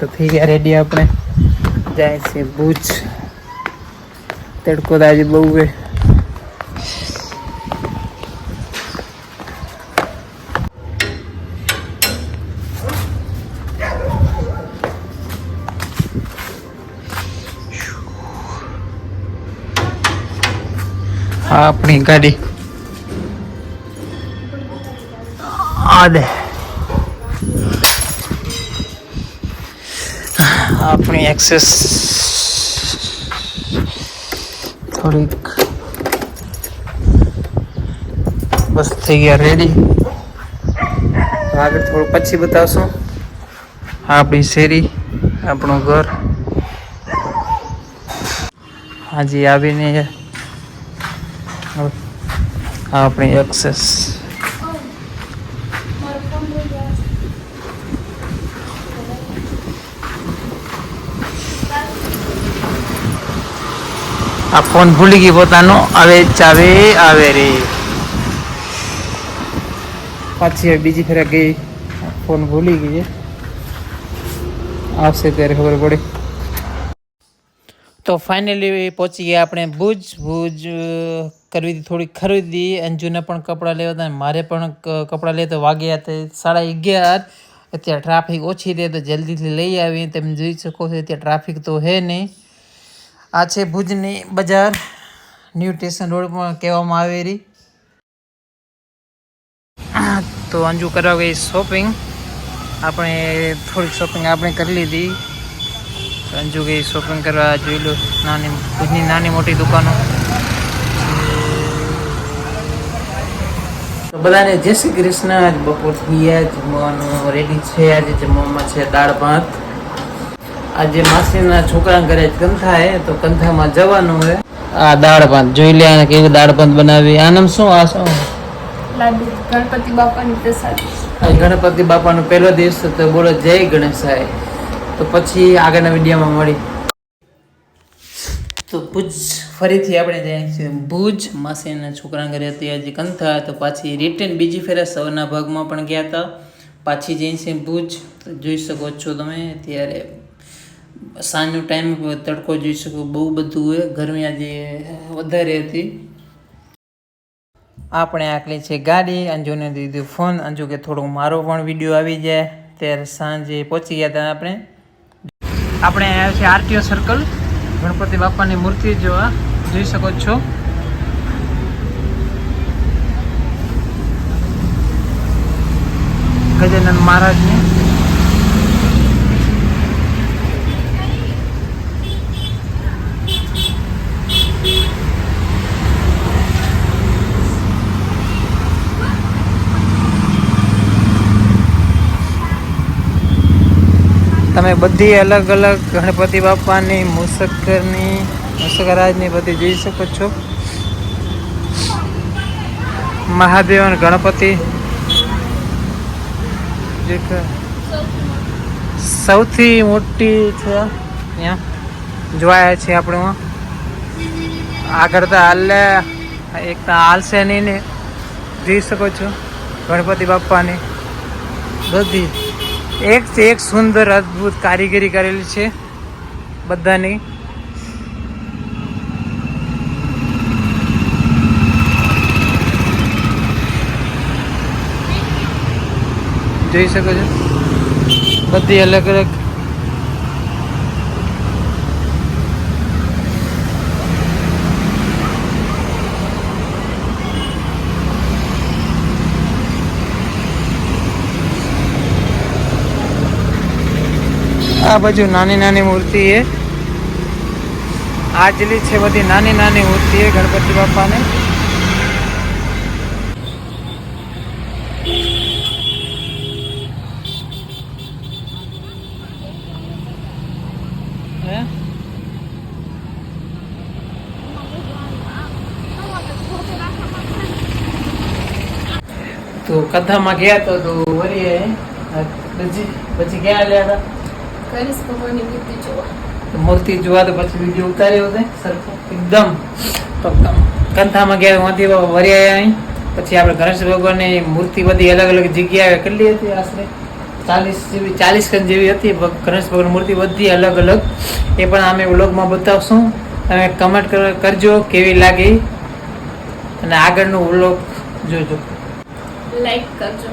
તો થઈ ગયા રેડી, આપણે જાય છે ભુજ. તડકો તો આજે બહુ હે. આપણી ગાડી આદે આપણી એક્સેસ થોડીક બસ થઈ ગયા રેડી. આગળ થોડું પછી બતાવશું. આપણી શેરી, આપણું ઘર. હાજી આવીને આપણી એક્સેસ. આ ફોન ભૂલી ગઈ પોતાનો. હવે ચાવે આવે રે પાછી બીજી ફેર ગઈ, ફોન ભૂલી ગઈ. આવશે ત્યારે ખબર પડે. તો ફાઇનલી પહોંચી ગયા આપણે ભુજ. ભુજ કરવી હતી થોડી ખરીદી. અંજુને પણ કપડાં લેવા હતા, મારે પણ કપડાં લેતા. વાગ્યા હતા 11:30. અત્યારે ટ્રાફિક ઓછી રહે તો જલ્દીથી લઈ આવી. તમે જોઈ શકો છો અત્યારે ટ્રાફિક તો હે નહીં. આ છે ભુજની બજાર, ન્યૂ સ્ટેશન રોડ પણ કહેવામાં આવે રહી. તો અંજુ કરવા ગઈ શોપિંગ. આપણે થોડીક શોપિંગ આપણે કરી લીધી. અંજુ ગઈ શોપિંગ કરવા. જોઈ લો ભુજની નાની મોટી દુકાનો. તો બધાને જય શ્રી કૃષ્ણ. આજ બપોર થઈ ગયા, જમવાનું રેડી છે. આજે જમવામાં છે દાળ ભાત. આજે માસીના છોકરા ઘરે કંથા હે તો કંથામાં જવાનું હે. આ દાળ ભાત જોઈ લે, કેવી દાળ ભાત બનાવી. આ નામ શું? આ શું? લાડુ ગણપતિ બાપાની પ્રસાદ. ગણપતિ બાપાનો પહેલો દિવસ તો બોલો જય ગણેશાય. તો પછી આગળના વિડીયોમાં મળી. તો ભુજ ફરીથી આપણે જઈએ છીએ ભુજ. માસીના છોકરા ઘરે હતી આજે કંથા, તો પાછી રિટર્ન બીજી ફેરે સવારના ભાગમાં પણ ગયા હતા. પાછી જઈએ છીએ ભુજ. તો જોઈ શકો છો તમે અત્યારે સાંજનો ટાઈમ, તડકો જોઈ શકો બહુ બધું હોય. ગરમી આજે વધારે હતી. આપણે આટલી છે ગાડી. અંજુને દીધું ફોન. અંજુ કે થોડું મારો પણ વિડીયો આવી જાય. ત્યારે સાંજે પહોંચી ગયા હતા આપણે આવ્યા છે આરટીઓ સર્કલ. ગણપતિ બાપાની મૂર્તિ જોવા જોઈ શકો છો. ગજાનંદ મહારાજની. તમે બધી અલગ અલગ ગણપતિ બાપાની, મૂષકરાજની બધી જોઈ શકો છો. મહાદેવ અને ગણપતિ સૌથી મોટી છે અહીંયા જોવાયા છે આપણે. આગળ તો હાલે એક તો હાલશે નહીં ને. જોઈ શકો છો ગણપતિ બાપાની બધી એક છે એક સુંદર અદ્ભુત કારીગરી કરેલી છે બધાની. જોઈ શકો છો બધી અલગ અલગ. આ બાજુ નાની નાની મૂર્તિ છે. આજલી છે બધી નાની નાની મૂર્તિ છે ગણપતિ બાપાને. તો કથામાં ગયા તો વળી પછી ક્યાં ગયા હતા? ગણેશ ભગવાનની મૂર્તિ જોવા. મૂર્તિ જોવા તો પછી વિડીયો ઉતાર્યો હતો સરખો એકદમ. તો કંથામાં ગયા ત્યાંથી વરી આવ્યા અહીં. પછી આપણે ગણેશ ભગવાનની મૂર્તિ બધી અલગ અલગ જગ્યાએ કેટલી હતી આશરે 40 કન જેવી હતી ગણેશ ભગવાન મૂર્તિ, બધી અલગ અલગ. એ પણ અમે વ્લોગમાં બતાવશું. તમે કમેન્ટ કરજો કેવી લાગી અને આગળનો વ્લોગ જોજો. લાઈક કરજો.